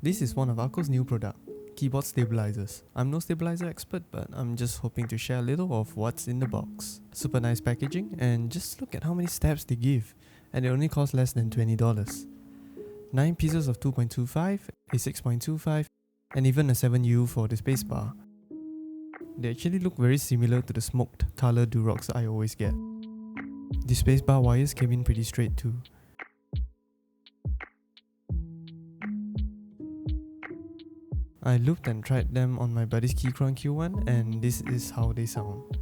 This is one of Akko's new product, keyboard stabilizers. I'm no stabilizer expert, but I'm just hoping to share a little of what's in the box. Super nice packaging, and just look at how many steps they give, and it only costs less than $20. 9 pieces of 2.25, a 6.25, and even a 7U for the spacebar. They actually look very similar to the smoked color Durocs I always get. The spacebar wires came in pretty straight too. I looped and tried them on my buddy's Keychron Q1, and this is how they sound.